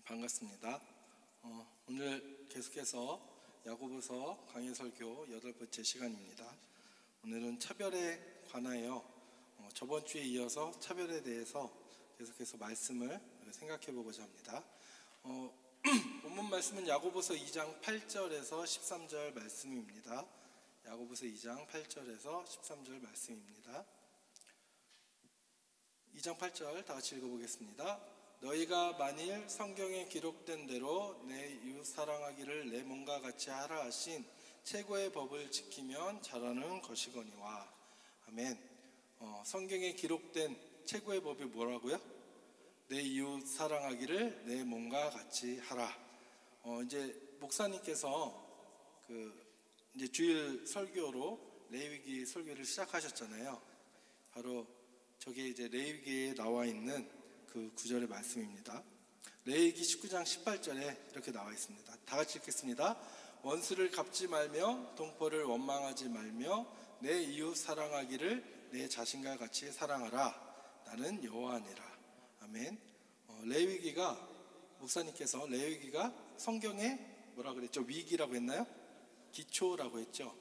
반갑습니다. 오늘 계속해서 야고보서 강해 설교 8번째 시간입니다. 오늘은 차별에 관하여 저번 주에 이어서 차별에 대해서 계속해서 말씀을 생각해 보고자 합니다. 본문 말씀은 야고보서 2장 8절에서 13절 말씀입니다. 야고보서 2장 8절에서 13절 말씀입니다. 2장 8절 다 같이 읽어보겠습니다. 너희가 만일 성경에 기록된 대로 내 이웃 사랑하기를 내 몸과 같이 하라 하신 최고의 법을 지키면 잘하는 것이거니와. 아멘. 성경에 기록된 최고의 법이 뭐라고요? 내 이웃 사랑하기를 내 몸과 같이 하라. 이제 목사님께서 이제 주일 설교로 레위기 설교를 시작하셨잖아요. 바로 저게 이제 레위기에 나와 있는 그 구절의 말씀입니다. 레위기 19장 18절에 이렇게 나와 있습니다. 다 같이 읽겠습니다. 원수를 갚지 말며 동포를 원망하지 말며 내 이웃 사랑하기를 내 자신과 같이 사랑하라. 나는 여호와니라. 아멘. 레위기가 목사님께서 레위기가 성경의 뭐라 그랬죠? 위기라고 했나요? 기초라고 했죠.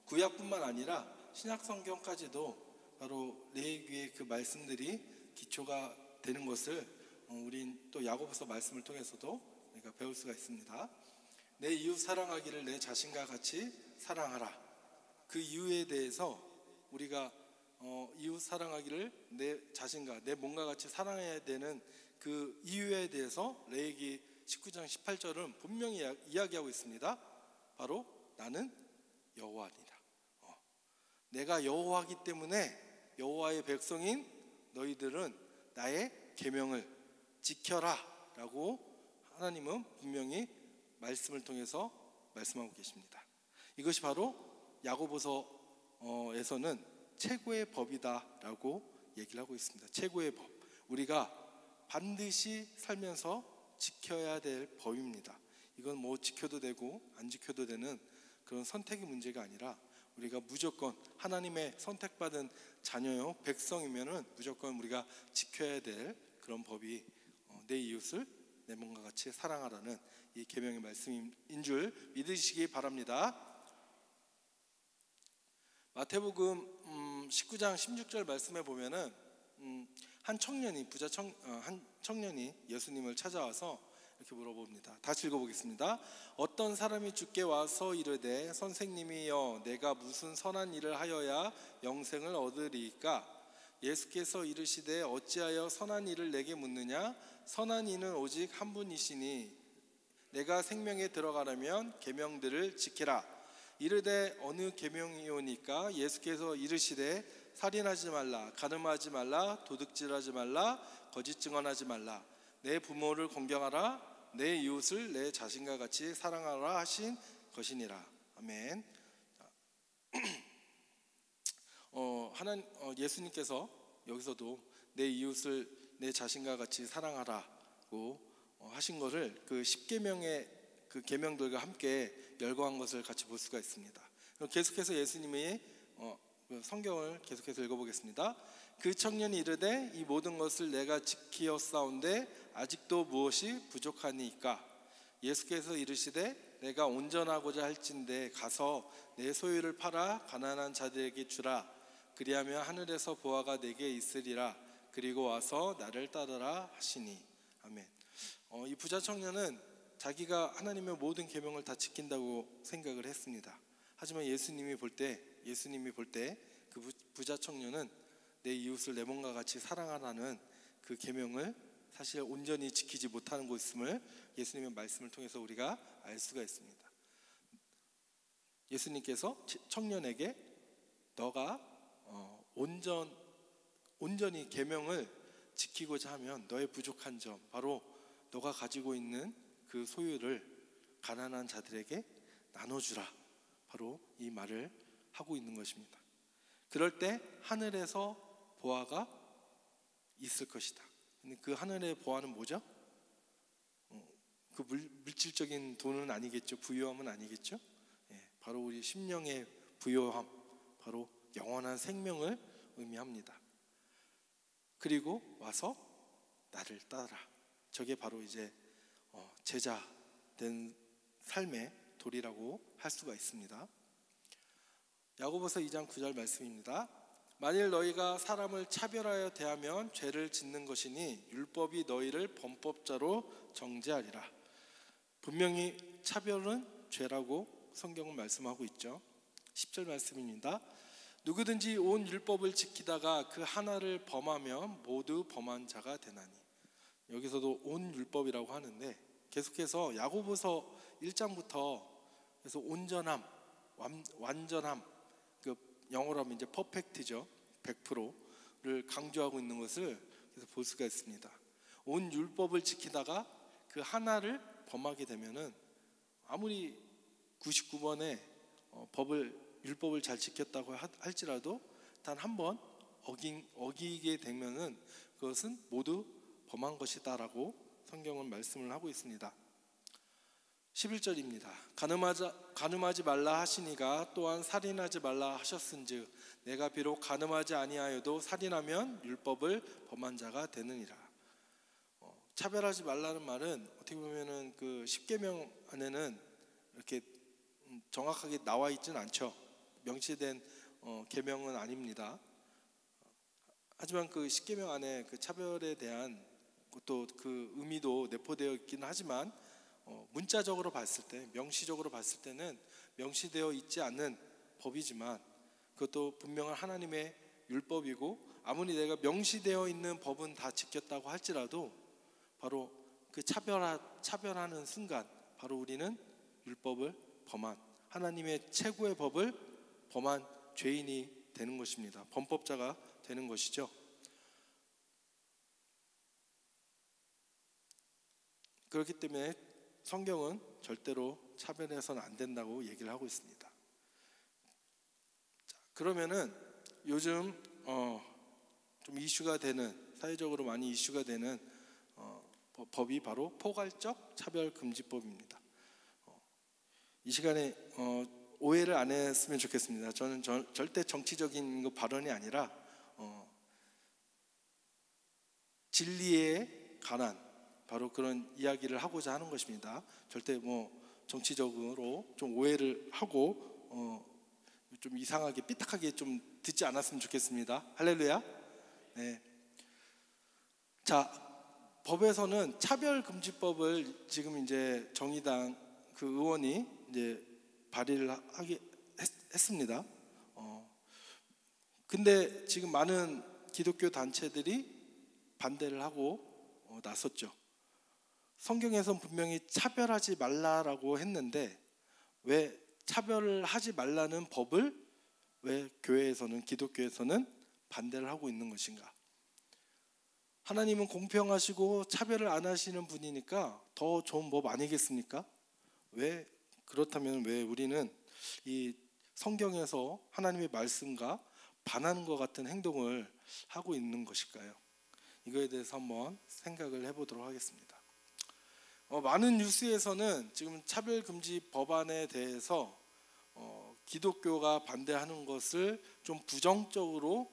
구약뿐만 아니라 신약 성경까지도 바로 레위기의 그 말씀들이 기초가 되는 것을 우린 또 야고보서 말씀을 통해서도 우리가 배울 수가 있습니다. 내 이웃 사랑하기를 내 자신과 같이 사랑하라. 그 이유에 대해서 우리가 이웃 사랑하기를 내 자신과 내 몸과 같이 사랑해야 되는 그 이유에 대해서 레위기 19장 18절은 분명히 이야기하고 있습니다. 바로 나는 여호와니라. 내가 여호와이기 때문에 여호와의 백성인 너희들은 나의 계명을 지켜라 라고 하나님은 분명히 말씀을 통해서 말씀하고 계십니다. 이것이 바로 야고보서에서는 최고의 법이다 라고 얘기를 하고 있습니다. 최고의 법, 우리가 반드시 살면서 지켜야 될 법입니다. 이건 뭐 지켜도 되고 안 지켜도 되는 그런 선택의 문제가 아니라 우리가 무조건 하나님의 선택받은 자녀요 백성이면은 무조건 우리가 지켜야 될 그런 법이 내 이웃을 내 몸과 같이 사랑하라는 이 계명의 말씀인 줄 믿으시기 바랍니다. 마태복음 19장 16절 말씀에 보면은 한 청년이 예수님을 찾아와서 이렇게 물어봅니다. 다시 읽어보겠습니다. 어떤 사람이 주께 와서 이르되 선생님이여 내가 무슨 선한 일을 하여야 영생을 얻으리이까? 예수께서 이르시되 어찌하여 선한 일을 내게 묻느냐? 선한 이는 오직 한 분이시니 내가 생명에 들어가려면 계명들을 지키라. 이르되 어느 계명이오니까? 예수께서 이르시되 살인하지 말라, 간음하지 말라, 도둑질하지 말라, 거짓 증언하지 말라, 내 부모를 공경하라, 내 이웃을 내 자신과 같이 사랑하라 하신 것이니라. 아멘. 예수님께서 여기서도 내 이웃을 내 자신과 같이 사랑하라고 하신 것을 그 10계명의 그 계명들과 함께 열거한 것을 같이 볼 수가 있습니다. 계속해서 예수님의 성경을 계속해서 읽어보겠습니다. 그 청년이 이르되 이 모든 것을 내가 지키었사온데 아직도 무엇이 부족하니까? 예수께서 이르시되 내가 온전하고자 할진대 가서 내 소유를 팔아 가난한 자들에게 주라. 그리하면 하늘에서 보화가 내게 있으리라. 그리고 와서 나를 따르라 하시니. 아멘. 이 부자 청년은 자기가 하나님의 모든 계명을 다 지킨다고 생각을 했습니다. 하지만 예수님이 볼 때 그 부자 청년은 내 이웃을 내 몸과 같이 사랑하라는 그 계명을 사실 온전히 지키지 못하는 것임을 예수님의 말씀을 통해서 우리가 알 수가 있습니다. 예수님께서 청년에게 너가 온전히 계명을 지키고자 하면 너의 부족한 점, 바로 너가 가지고 있는 그 소유를 가난한 자들에게 나눠주라, 바로 이 말을 하고 있는 것입니다. 그럴 때 하늘에서 보화가 있을 것이다. 근데 그 하늘의 보화는 뭐죠? 그 물질적인 돈은 아니겠죠. 부유함은 아니겠죠. 바로 우리 심령의 부유함, 바로 영원한 생명을 의미합니다. 그리고 와서 나를 따라. 저게 바로 이제 제자 된 삶의 도리라고 할 수가 있습니다. 야고보서 2장 9절 말씀입니다. 만일 너희가 사람을 차별하여 대하면 죄를 짓는 것이니 율법이 너희를 범법자로 정죄하리라. 분명히 차별은 죄라고 성경은 말씀하고 있죠. 10절 말씀입니다. 누구든지 온 율법을 지키다가 그 하나를 범하면 모두 범한 자가 되나니. 여기서도 온 율법이라고 하는데 계속해서 야고보서 1장부터 그래서 온전함, 완전함, 그 영어로 하면 이제 퍼펙트죠. 100%를 강조하고 있는 것을 그래서 볼 수가 있습니다. 온 율법을 지키다가 그 하나를 범하게 되면은 아무리 99번의 율법을 잘 지켰다고 할지라도 단 한 번 어기게 되면은 그것은 모두 범한 것이다라고 성경은 말씀을 하고 있습니다. 11절입니다. 간음하지 말라 하시니가 또한 살인하지 말라 하셨은즉 내가 비록 간음하지 아니하여도 살인하면 율법을 범한 자가 되느니라. 차별하지 말라는 말은 어떻게 보면은 그 십계명 안에는 이렇게 정확하게 나와 있지는 않죠. 명시된 계명은 아닙니다. 하지만 그 십계명 안에 그 차별에 대한 또 그 의미도 내포되어 있기는 하지만 문자적으로 봤을 때, 명시적으로 봤을 때는 명시되어 있지 않는 법이지만 그것도 분명한 하나님의 율법이고 아무리 내가 명시되어 있는 법은 다 지켰다고 할지라도 바로 그 차별하는 순간 바로 우리는 율법을 범한 하나님의 최고의 법을 범한 죄인이 되는 것입니다. 범법자가 되는 것이죠. 그렇기 때문에 성경은 절대로 차별해서는 안 된다고 얘기를 하고 있습니다. 자, 그러면은 요즘 좀 이슈가 되는 사회적으로 많이 이슈가 되는 법이 바로 포괄적 차별금지법입니다. 이 시간에 오해를 안 했으면 좋겠습니다. 저는 절대 정치적인 발언이 아니라 진리에 관한 바로 그런 이야기를 하고자 하는 것입니다. 절대 정치적으로 좀 오해를 하고 좀 이상하게 삐딱하게 좀 듣지 않았으면 좋겠습니다. 할렐루야. 네. 자, 법에서는 차별금지법을 지금 이제 정의당 그 의원이 이제 발의를 했습니다. 근데 지금 많은 기독교 단체들이 반대를 하고 나섰죠. 성경에서는 분명히 차별하지 말라라고 했는데 왜 차별을 하지 말라는 법을 왜 교회에서는 기독교에서는 반대를 하고 있는 것인가? 하나님은 공평하시고 차별을 안 하시는 분이니까 더 좋은 법 아니겠습니까? 그렇다면 왜 우리는 이 성경에서 하나님의 말씀과 반하는 것 같은 행동을 하고 있는 것일까요? 이거에 대해서 한번 생각을 해보도록 하겠습니다. 많은 뉴스에서는 지금 차별금지 법안에 대해서 기독교가 반대하는 것을 좀 부정적으로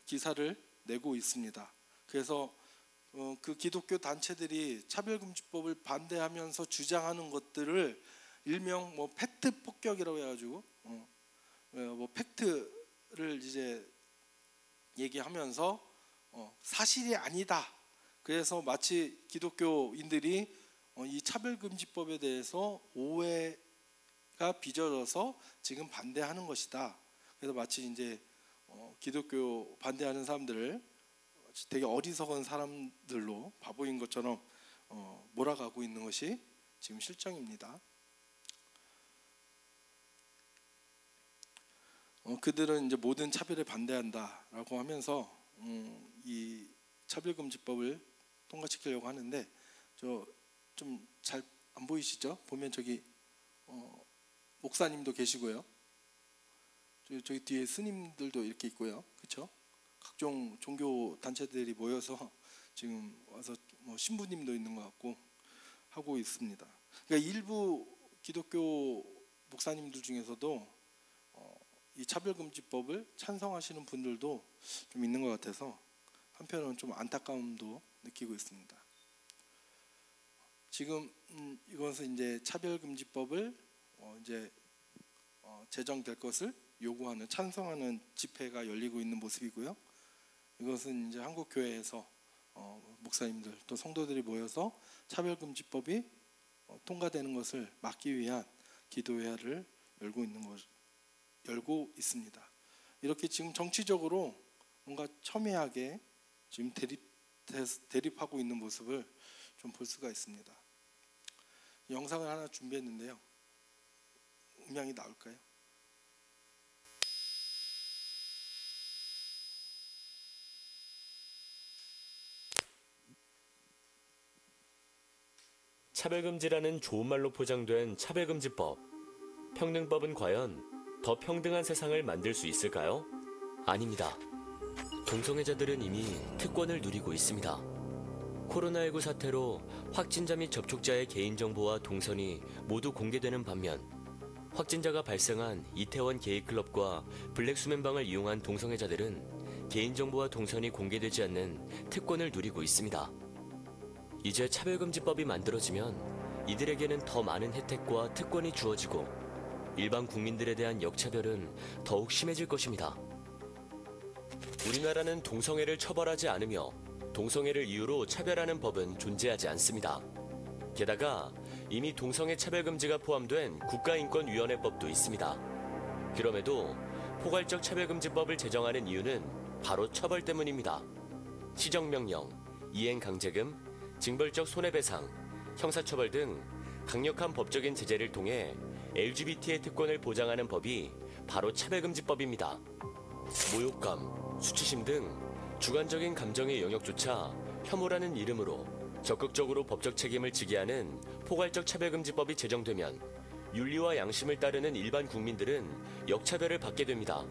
기사를 내고 있습니다. 그래서 그 기독교 단체들이 차별금지법을 반대하면서 주장하는 것들을 일명 팩트 폭격이라고 해가지고 팩트를 이제 얘기하면서 사실이 아니다. 그래서 마치 기독교인들이 이 차별금지법에 대해서 오해가 빚어져서 지금 반대하는 것이다. 그래서 마치 이제 기독교 반대하는 사람들을 되게 어리석은 사람들로 바보인 것처럼 몰아가고 있는 것이 지금 실정입니다. 그들은 이제 모든 차별에 반대한다라고 하면서 이 차별금지법을 통과시키려고 하는데 좀 잘 안 보이시죠? 보면 저기 목사님도 계시고요. 저기 뒤에 스님들도 이렇게 있고요. 그렇죠? 각종 종교 단체들이 모여서 지금 와서 신부님도 있는 것 같고 하고 있습니다. 그러니까 일부 기독교 목사님들 중에서도 이 차별금지법을 찬성하시는 분들도 좀 있는 것 같아서 한편으로는 좀 안타까움도 느끼고 있습니다. 지금 이것은 이제 차별금지법을 제정될 것을 요구하는 찬성하는 집회가 열리고 있는 모습이고요. 이것은 이제 한국 교회에서 목사님들 또 성도들이 모여서 차별금지법이 통과되는 것을 막기 위한 기도회를 열고 있습니다. 이렇게 지금 정치적으로 뭔가 첨예하게 지금 대립하고 있는 모습을 좀 볼 수가 있습니다. 영상을 하나 준비했는데요. 음향이 나올까요? 차별금지라는 좋은 말로 포장된 차별금지법. 평등법은 과연 더 평등한 세상을 만들 수 있을까요? 아닙니다. 동성애자들은 이미 특권을 누리고 있습니다. 코로나19 사태로 확진자 및 접촉자의 개인정보와 동선이 모두 공개되는 반면 확진자가 발생한 이태원 게이클럽과 블랙수면방을 이용한 동성애자들은 개인정보와 동선이 공개되지 않는 특권을 누리고 있습니다. 이제 차별금지법이 만들어지면 이들에게는 더 많은 혜택과 특권이 주어지고 일반 국민들에 대한 역차별은 더욱 심해질 것입니다. 우리나라는 동성애를 처벌하지 않으며 동성애를 이유로 차별하는 법은 존재하지 않습니다. 게다가 이미 동성애 차별금지가 포함된 국가인권위원회법도 있습니다. 그럼에도 포괄적 차별금지법을 제정하는 이유는 바로 처벌 때문입니다. 시정명령, 이행강제금, 징벌적 손해배상, 형사처벌 등 강력한 법적인 제재를 통해 LGBT의 특권을 보장하는 법이 바로 차별금지법입니다. 모욕감, 수치심 등 주관적인 감정의 영역조차 혐오라는 이름으로 적극적으로 법적 책임을 지게 하는 포괄적 차별금지법이 제정되면 윤리와 양심을 따르는 일반 국민들은 역차별을 받게 됩니다.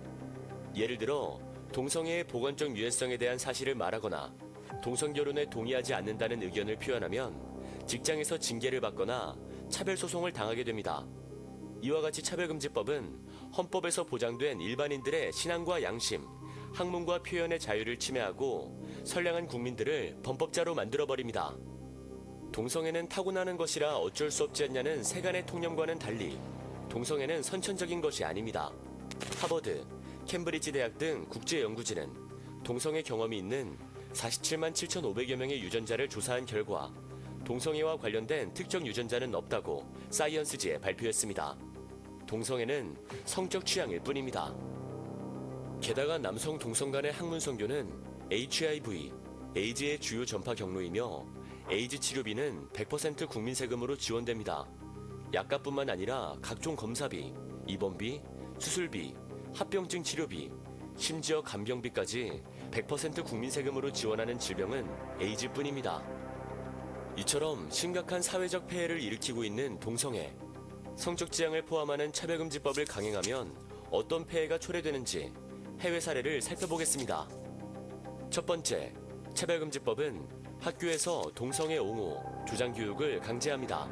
예를 들어 동성애의 보건적 유해성에 대한 사실을 말하거나 동성결혼에 동의하지 않는다는 의견을 표현하면 직장에서 징계를 받거나 차별소송을 당하게 됩니다. 이와 같이 차별금지법은 헌법에서 보장된 일반인들의 신앙과 양심, 학문과 표현의 자유를 침해하고 선량한 국민들을 범법자로 만들어버립니다. 동성애는 타고나는 것이라 어쩔 수 없지 않냐는 세간의 통념과는 달리 동성애는 선천적인 것이 아닙니다. 하버드, 캠브리지 대학 등 국제연구진은 동성애 경험이 있는 47만 7,500여 명의 유전자를 조사한 결과 동성애와 관련된 특정 유전자는 없다고 사이언스지에 발표했습니다. 동성애는 성적 취향일 뿐입니다. 게다가 남성 동성 간의 학문 성교는 HIV, 에이즈의 주요 전파 경로이며 에이즈 치료비는 100% 국민 세금으로 지원됩니다. 약값뿐만 아니라 각종 검사비, 입원비, 수술비, 합병증 치료비, 심지어 간병비까지 100% 국민 세금으로 지원하는 질병은 에이즈뿐입니다. 이처럼 심각한 사회적 폐해를 일으키고 있는 동성애, 성적 지향을 포함하는 차별금지법을 강행하면 어떤 폐해가 초래되는지 해외 사례를 살펴보겠습니다. 첫 번째, 차별금지법은 학교에서 동성애 옹호, 주장 교육을 강제합니다.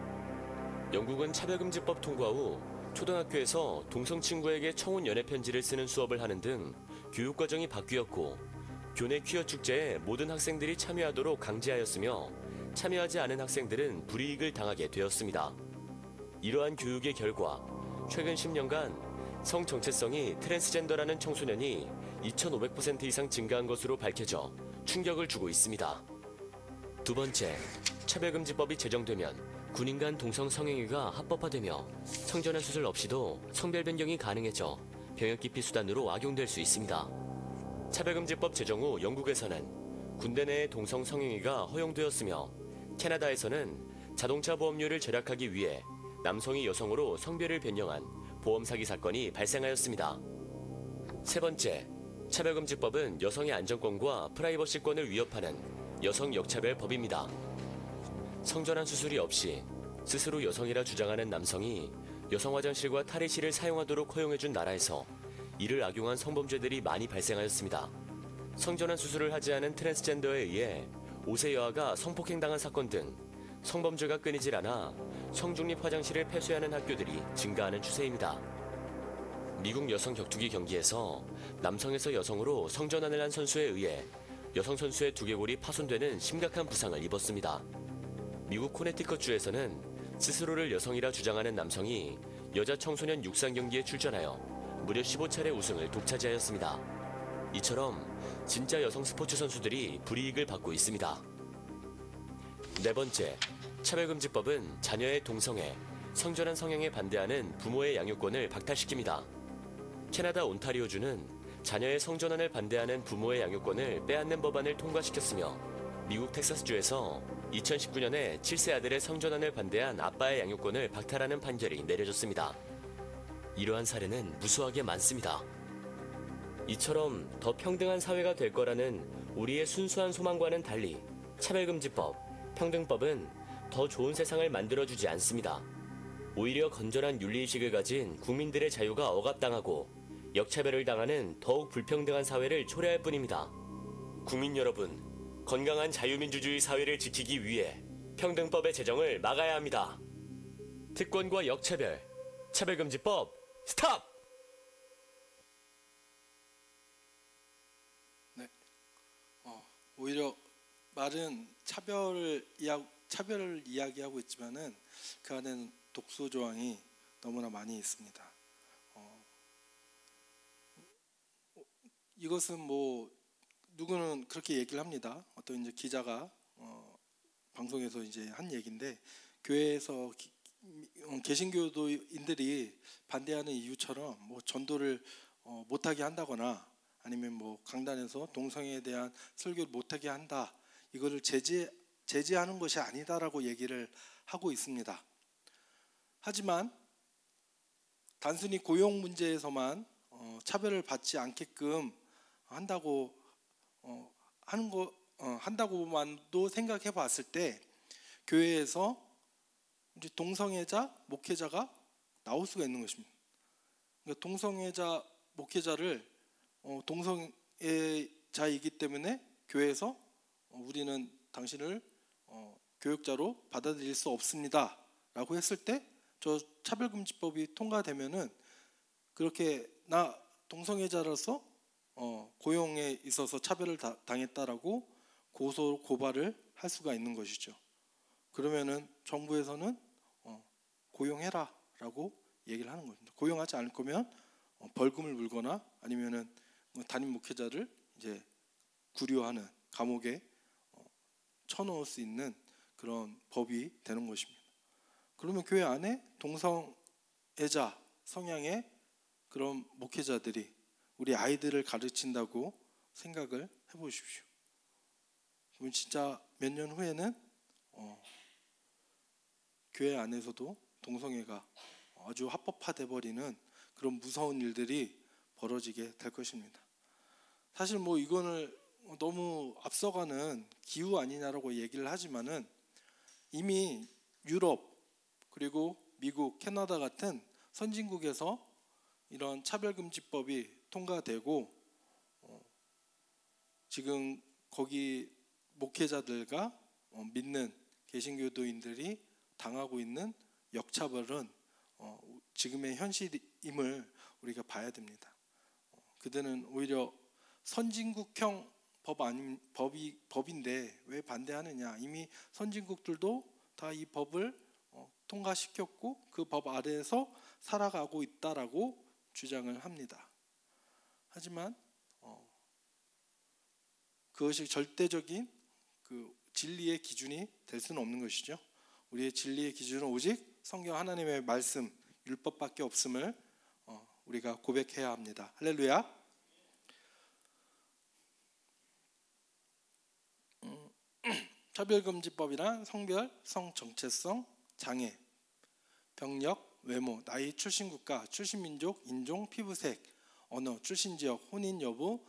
영국은 차별금지법 통과 후 초등학교에서 동성 친구에게 청혼 연애 편지를 쓰는 수업을 하는 등 교육과정이 바뀌었고 교내 퀴어 축제에 모든 학생들이 참여하도록 강제하였으며 참여하지 않은 학생들은 불이익을 당하게 되었습니다. 이러한 교육의 결과 최근 10년간 성 정체성이 트랜스젠더라는 청소년이 2,500% 이상 증가한 것으로 밝혀져 충격을 주고 있습니다. 두 번째, 차별금지법이 제정되면 군인 간 동성 성행위가 합법화되며 성전환 수술 없이도 성별 변경이 가능해져 병역 기피 수단으로 악용될 수 있습니다. 차별금지법 제정 후 영국에서는 군대 내의 동성 성행위가 허용되었으며 캐나다에서는 자동차 보험료를 절약하기 위해 남성이 여성으로 성별을 변경한 보험 사기 사건이 발생하였습니다. 세 번째, 차별금지법은 여성의 안전권과 프라이버시권을 위협하는 여성 역차별법입니다. 성전환 수술이 없이 스스로 여성이라 주장하는 남성이 여성 화장실과 탈의실을 사용하도록 허용해준 나라에서 이를 악용한 성범죄들이 많이 발생하였습니다. 성전환 수술을 하지 않은 트랜스젠더에 의해 5세 여아가 성폭행당한 사건 등 성범죄가 끊이질 않아 성중립 화장실을 폐쇄하는 학교들이 증가하는 추세입니다. 미국 여성 격투기 경기에서 남성에서 여성으로 성전환을 한 선수에 의해 여성 선수의 두개골이 파손되는 심각한 부상을 입었습니다. 미국 코네티컷주에서는 스스로를 여성이라 주장하는 남성이 여자 청소년 육상 경기에 출전하여 무려 15차례 우승을 독차지하였습니다. 이처럼 진짜 여성 스포츠 선수들이 불이익을 받고 있습니다. 네 번째, 차별금지법은 자녀의 동성애, 성전환 성향에 반대하는 부모의 양육권을 박탈시킵니다. 캐나다 온타리오주는 자녀의 성전환을 반대하는 부모의 양육권을 빼앗는 법안을 통과시켰으며 미국 텍사스주에서 2019년에 7세 아들의 성전환을 반대한 아빠의 양육권을 박탈하는 판결이 내려졌습니다. 이러한 사례는 무수하게 많습니다. 이처럼 더 평등한 사회가 될 거라는 우리의 순수한 소망과는 달리 차별금지법, 평등법은 더 좋은 세상을 만들어주지 않습니다. 오히려 건전한 윤리의식을 가진 국민들의 자유가 억압당하고 역차별을 당하는 더욱 불평등한 사회를 초래할 뿐입니다. 국민 여러분, 건강한 자유민주주의 사회를 지키기 위해 평등법의 제정을 막아야 합니다. 특권과 역차별, 차별금지법 스탑! 네, 오히려 말은 차별을 이야기하고 있지만은 그 안에는 독소 조항이 너무나 많이 있습니다. 이것은 뭐 누구는 그렇게 얘기를 합니다. 어떤 이제 기자가 방송에서 이제 한 얘기인데, 교회에서 개신교도인들이 반대하는 이유처럼 뭐 전도를 못하게 한다거나 아니면 뭐 강단에서 동성애에 대한 설교를 못하게 한다, 이거를 제재하는 것이 아니다라고 얘기를 하고 있습니다. 하지만 단순히 고용 문제에서만 차별을 받지 않게끔 한다고만도 생각해 봤을 때 교회에서 이제 동성애자 목회자가 나올 수가 있는 것입니다. 그러니까 동성애자 목회자를 동성애자이기 때문에 교회에서 우리는 당신을 교역자로 받아들일 수 없습니다 라고 했을 때, 저 차별금지법이 통과되면은 그렇게 나 동성애자로서 고용에 있어서 차별을 당했다라고 고발을 할 수가 있는 것이죠. 그러면은 정부에서는 고용해라라고 얘기를 하는 겁니다. 고용하지 않을 거면 벌금을 물거나 아니면은 담임 목회자를 이제 구류하는, 감옥에 쳐넣을 수 있는 그런 법이 되는 것입니다. 그러면 교회 안에 동성애자 성향의 그런 목회자들이 우리 아이들을 가르친다고 생각을 해보십시오. 그럼 진짜 몇 년 후에는 교회 안에서도 동성애가 아주 합법화돼 버리는 그런 무서운 일들이 벌어지게 될 것입니다. 사실 뭐 이거는 너무 앞서가는 기후 아니냐라고 얘기를 하지만은 이미 유럽 그리고 미국, 캐나다 같은 선진국에서 이런 차별금지법이 통과되고 지금 거기 목회자들과 믿는 개신교도인들이 당하고 있는 역차별은 지금의 현실임을 우리가 봐야 됩니다. 그들은 오히려 선진국형 법인데 왜 반대하느냐? 이미 선진국들도 다 이 법을 통과시켰고 그 법 아래에서 살아가고 있다라고 주장을 합니다. 하지만 그것이 절대적인 그 진리의 기준이 될 수는 없는 것이죠. 우리의 진리의 기준은 오직 성경 하나님의 말씀, 율법밖에 없음을 우리가 고백해야 합니다. 할렐루야. 차별금지법이란 성별, 성정체성, 장애, 병력, 외모, 나이, 출신국가, 출신민족, 인종, 피부색, 언어, 출신지역, 혼인 여부,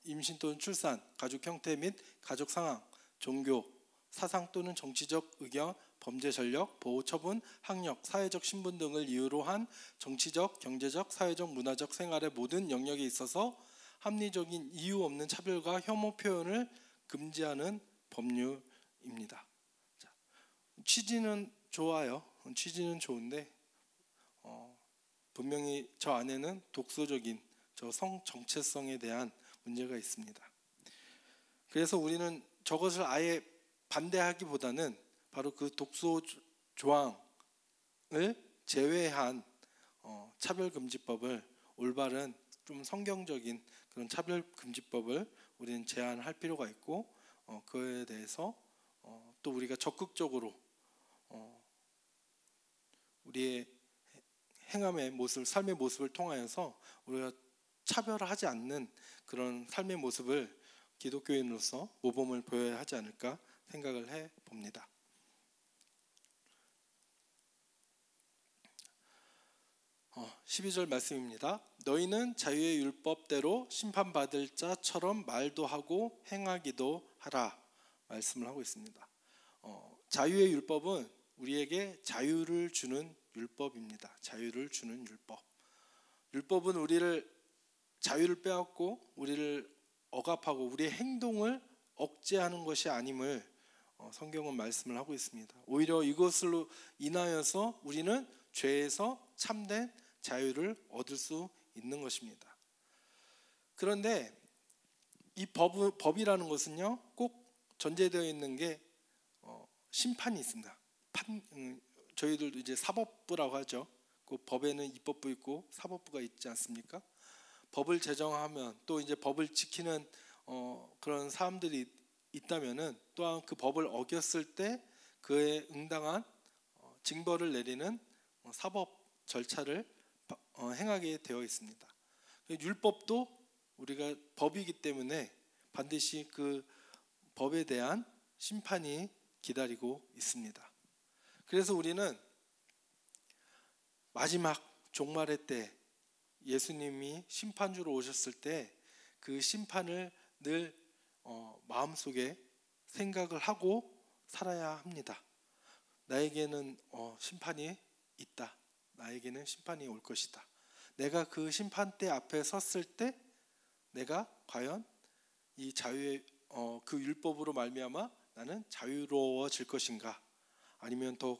임신 또는 출산, 가족 형태 및 가족 상황, 종교, 사상 또는 정치적 의견, 범죄 전력, 보호 처분, 학력, 사회적 신분 등을 이유로 한 정치적, 경제적, 사회적, 문화적 생활의 모든 영역에 있어서 합리적인 이유 없는 차별과 혐오 표현을 금지하는 법률입니다. 자, 취지는 좋아요. 취지는 좋은데 분명히 저 안에는 독소적인 저 성 정체성에 대한 문제가 있습니다. 그래서 우리는 저것을 아예 반대하기보다는 바로 그 독소 조항을 제외한 차별금지법을, 올바른 좀 성경적인 그런 차별금지법을 우리는 제안할 필요가 있고, 그에 대해서 또 우리가 적극적으로 우리의 행함의 모습, 삶의 모습을 통하여서 우리가 차별하지 않는 그런 삶의 모습을 기독교인으로서 모범을 보여야 하지 않을까 생각을 해 봅니다. 12절 말씀입니다. 너희는 자유의 율법대로 심판받을 자처럼 말도 하고 행하기도 하라 말씀을 하고 있습니다. 자유의 율법은 우리에게 자유를 주는 율법입니다. 자유를 주는 율법. 율법은 우리를 자유를 빼앗고 우리를 억압하고 우리의 행동을 억제하는 것이 아님을 성경은 말씀을 하고 있습니다. 오히려 이것으로 인하여서 우리는 죄에서 참된 자유를 얻을 수 있는 것입니다. 그런데 이 법이라는 것은요, 꼭 전제되어 있는 게 심판이 있습니다. 저희들도 이제 사법부라고 하죠. 그 법에는 입법부 있고 사법부가 있지 않습니까? 법을 제정하면 또 이제 법을 지키는 그런 사람들이 있다면은 또한 그 법을 어겼을 때 그에 응당한 징벌을 내리는 사법 절차를 행하게 되어 있습니다. 율법도 우리가 법이기 때문에 반드시 그 법에 대한 심판이 기다리고 있습니다. 그래서 우리는 마지막 종말의 때 예수님이 심판주로 오셨을 때 그 심판을 늘 마음속에 생각을 하고 살아야 합니다. 나에게는 심판이 있다. 나에게는 심판이 올 것이다. 내가 그 심판대 앞에 섰을 때 내가 과연 이 자유의 그 율법으로 말미암아 나는 자유로워질 것인가, 아니면 더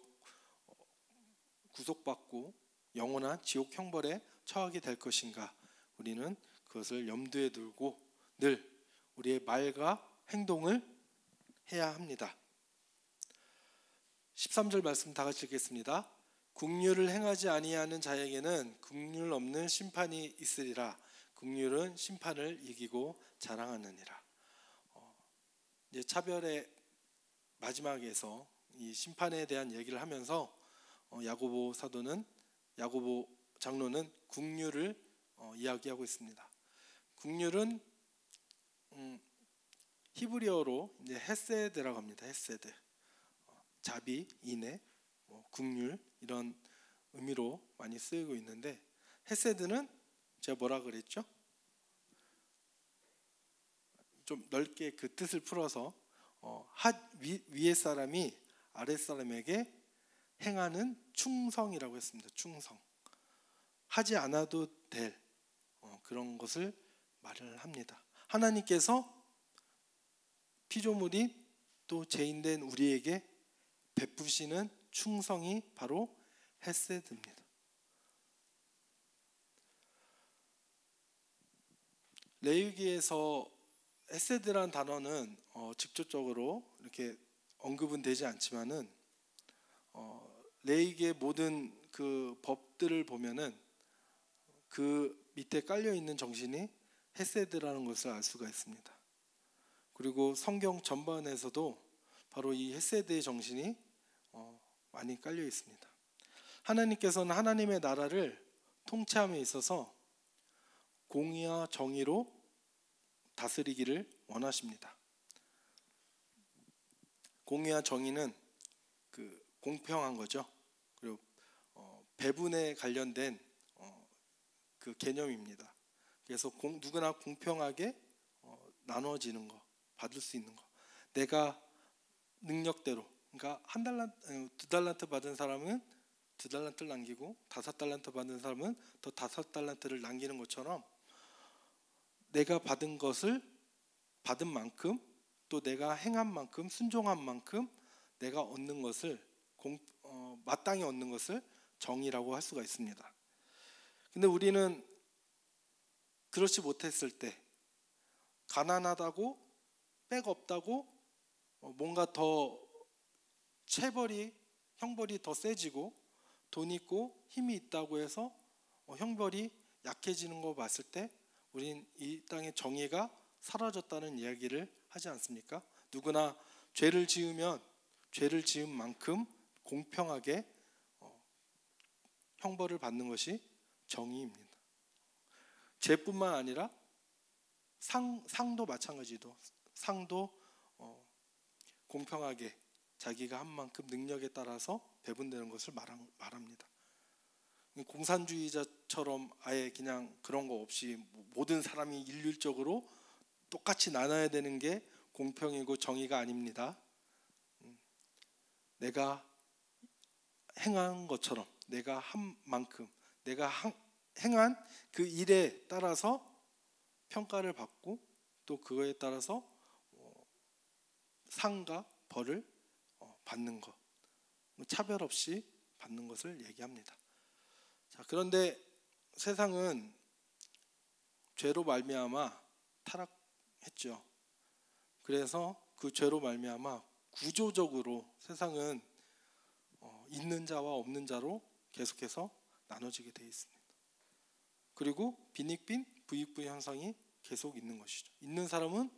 구속받고 영원한 지옥 형벌에 처하게 될 것인가, 우리는 그것을 염두에 두고 늘 우리의 말과 행동을 해야 합니다. 13절 말씀 다 같이 읽겠습니다. 긍휼을 행하지 아니하는 자에게는 긍휼 없는 심판이 있으리라. 긍휼은 심판을 이기고 자랑하느니라. 이제 차별의 마지막에서 이 심판에 대한 얘기를 하면서 야고보 장로는 긍휼을 이야기하고 있습니다. 긍휼은 히브리어로 이제 헤세드라고 합니다. 헤세드, 자비, 인애, 긍휼 이런 의미로 많이 쓰이고 있는데, 헤세드는 제가 뭐라 그랬죠? 좀 넓게 그 뜻을 풀어서 위에 사람이 아래 사람에게 행하는 충성이라고 했습니다. 충성. 하지 않아도 될 그런 것을 말을 합니다. 하나님께서 피조물인 또 죄인된 우리에게 베푸시는 충성이 바로 헤세드입니다. 레위기에서 헤세드란 단어는 직접적으로 이렇게 언급은 되지 않지만은 레위기의 모든 그 법들을 보면은 그 밑에 깔려 있는 정신이 헤세드라는 것을 알 수가 있습니다. 그리고 성경 전반에서도 바로 이 헤세드의 정신이 많이 깔려 있습니다. 하나님께서는 하나님의 나라를 통치함에 있어서 공의와 정의로 다스리기를 원하십니다. 공의와 정의는 그 공평한 거죠. 그리고 배분에 관련된 그 개념입니다. 그래서 누구나 공평하게 나눠지는 거, 받을 수 있는 거. 내가 능력대로, 그러니까 두 달란트 받은 사람은 2달란트를 남기고 5달란트 받은 사람은 더 5달란트를 남기는 것처럼 내가 받은 것을 받은 만큼, 또 내가 행한 만큼, 순종한 만큼 내가 얻는 것을 마땅히 얻는 것을 정의라고 할 수가 있습니다. 근데 우리는 그렇지 못했을 때, 가난하다고 백 없다고 뭔가 더 형벌이 더 세지고 돈 있고 힘이 있다고 해서 형벌이 약해지는 거 봤을 때 우린 이 땅의 정의가 사라졌다는 이야기를 하지 않습니까? 누구나 죄를 지으면 죄를 지은 만큼 공평하게 형벌을 받는 것이 정의입니다. 죄뿐만 아니라 상도 마찬가지도 상도 공평하게 자기가 한 만큼 능력에 따라서 배분되는 것을 말합니다. 공산주의자처럼 아예 그냥 그런 거 없이 모든 사람이 일률적으로 똑같이 나눠야 되는 게 공평이고 정의가 아닙니다. 내가 행한 것처럼 내가 한 만큼 내가 행한 그 일에 따라서 평가를 받고 또 그거에 따라서 상과 벌을 받는 것, 차별 없이 받는 것을 얘기합니다. 자, 그런데 세상은 죄로 말미암아 타락했죠. 그래서 그 죄로 말미암아 구조적으로 세상은 있는 자와 없는 자로 계속해서 나눠지게 되어 있습니다. 그리고 빈익빈 부익부 현상이 계속 있는 것이죠. 있는 사람은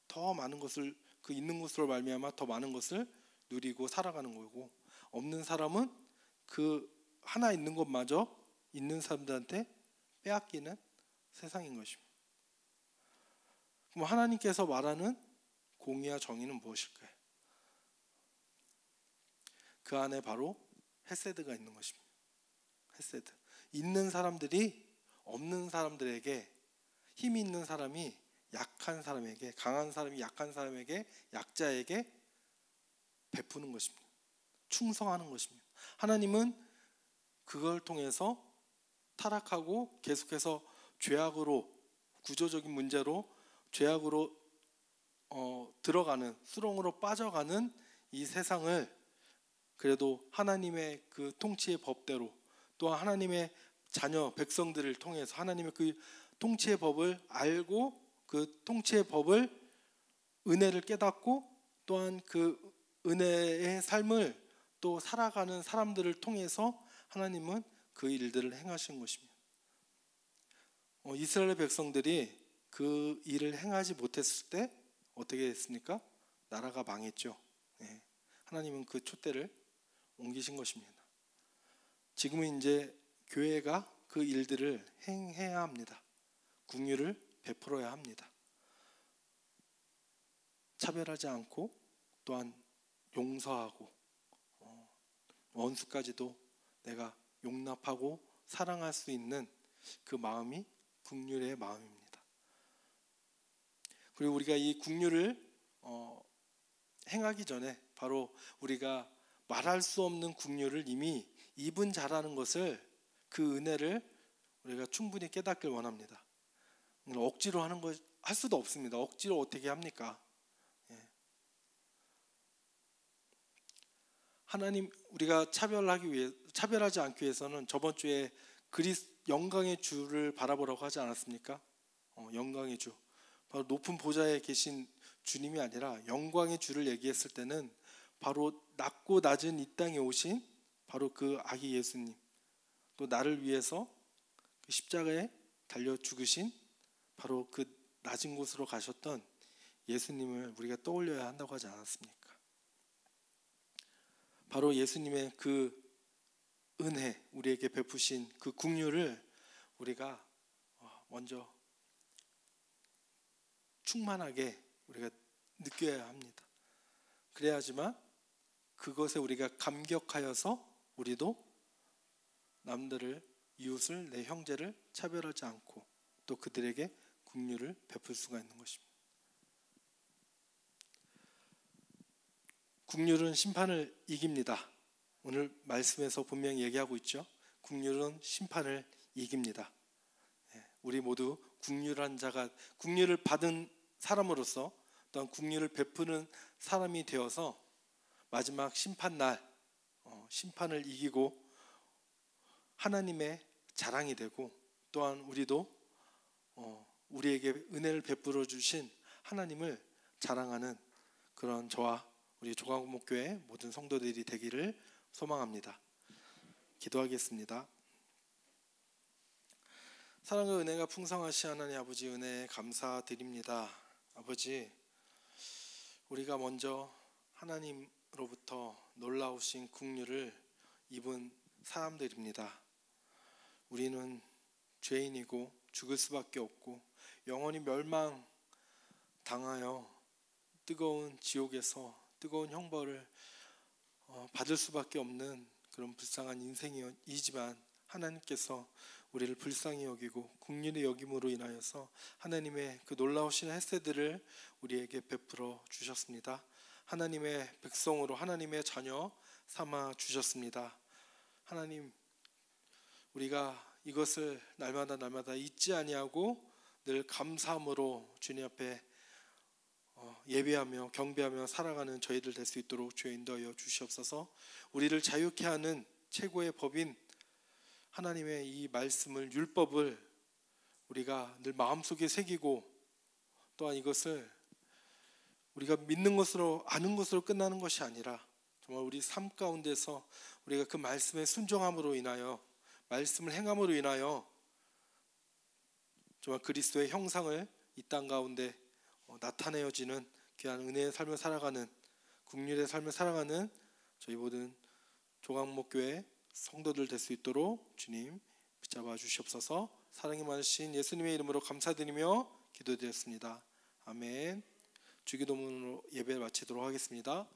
더 많은 것을 그 있는 것으로 말미암아 더 많은 것을 누리고 살아가는 거고, 없는 사람은 그 하나 있는 것마저 있는 사람들한테 빼앗기는 세상인 것입니다. 그럼 하나님께서 말하는 공의와 정의는 무엇일까요? 그 안에 바로 헤세드가 있는 것입니다. 헤세드. 있는 사람들이 없는 사람들에게, 힘이 있는 사람이 약한 사람에게, 강한 사람이 약한 사람에게, 약자에게 베푸는 것입니다. 충성하는 것입니다. 하나님은 그걸 통해서 타락하고 계속해서 죄악으로, 구조적인 문제로 죄악으로 들어가는, 수렁으로 빠져가는 이 세상을 그래도 하나님의 그 통치의 법대로, 또한 하나님의 자녀 백성들을 통해서 하나님의 그 통치의 법을 알고 그 통치의 법을, 은혜를 깨닫고 또한 그 은혜의 삶을 또 살아가는 사람들을 통해서 하나님은 그 일들을 행하신 것입니다. 이스라엘 백성들이 그 일을 행하지 못했을 때 어떻게 됐습니까? 나라가 망했죠. 하나님은 그 촛대를 옮기신 것입니다. 지금은 이제 교회가 그 일들을 행해야 합니다. 긍휼을 베풀어야 합니다. 차별하지 않고 또한 용서하고 원수까지도 내가 용납하고 사랑할 수 있는 그 마음이 긍휼의 마음입니다. 그리고 우리가 이 긍휼을 행하기 전에 바로 우리가 말할 수 없는 긍휼을 이미 입은 자라는 것을, 그 은혜를 우리가 충분히 깨닫길 원합니다. 억지로 하는 것 할 수도 없습니다. 억지로 어떻게 합니까? 하나님, 우리가 차별하지 않기 위해서는 저번 주에 영광의 주를 바라보라고 하지 않았습니까? 영광의 주, 바로 높은 보좌에 계신 주님이 아니라 영광의 주를 얘기했을 때는 바로 낮고 낮은 이 땅에 오신 바로 그 아기 예수님, 또 나를 위해서 그 십자가에 달려 죽으신 바로 그 낮은 곳으로 가셨던 예수님을 우리가 떠올려야 한다고 하지 않았습니까? 바로 예수님의 그 은혜, 우리에게 베푸신 그 긍휼을 우리가 먼저 충만하게 우리가 느껴야 합니다. 그래야지만 그것에 우리가 감격하여서 우리도 남들을, 이웃을, 내 형제를 차별하지 않고 또 그들에게 긍휼을 베풀 수가 있는 것입니다. 긍휼은 심판을 이깁니다. 오늘 말씀에서 분명히 얘기하고 있죠. 긍휼은 심판을 이깁니다. 우리 모두 긍휼한 자가, 긍휼을 받은 사람으로서 또한 긍휼을 베푸는 사람이 되어서 마지막 심판날 심판을 이기고 하나님의 자랑이 되고, 또한 우리도 우리에게 은혜를 베풀어 주신 하나님을 자랑하는 그런 저와 우리 조각목교회 모든 성도들이 되기를 소망합니다. 기도하겠습니다. 사랑과 은혜가 풍성하신 하나님 아버지, 은혜에 감사드립니다. 아버지, 우리가 먼저 하나님으로부터 놀라우신 긍휼을 입은 사람들입니다. 우리는 죄인이고 죽을 수밖에 없고 영원히 멸망당하여 뜨거운 지옥에서 뜨거운 형벌을 받을 수밖에 없는 그런 불쌍한 인생이지만, 하나님께서 우리를 불쌍히 여기고 긍휼히 여김으로 인하여서 하나님의 그 놀라우신 혜세들을 우리에게 베풀어 주셨습니다. 하나님의 백성으로 하나님의 자녀 삼아 주셨습니다. 하나님, 우리가 이것을 날마다 잊지 아니하고 늘 감사함으로 주님 앞에 예배하며 경배하며 살아가는 저희들 될 수 있도록 주여 인도하여 주시옵소서. 우리를 자유케 하는 최고의 법인 하나님의 이 말씀을, 율법을 우리가 늘 마음속에 새기고, 또한 이것을 우리가 믿는 것으로 아는 것으로 끝나는 것이 아니라 정말 우리 삶 가운데서 우리가 그 말씀에 순종함으로 인하여, 말씀을 행함으로 인하여 정말 그리스도의 형상을 이 땅 가운데 나타내어지는 귀한 은혜의 삶을 살아가는, 긍휼의 삶을 살아가는 저희 모든 조각목교회 성도들 될 수 있도록 주님 붙잡아 주시옵소서. 사랑이 많으신 예수님의 이름으로 감사드리며 기도드렸습니다. 아멘. 주기도문으로 예배를 마치도록 하겠습니다.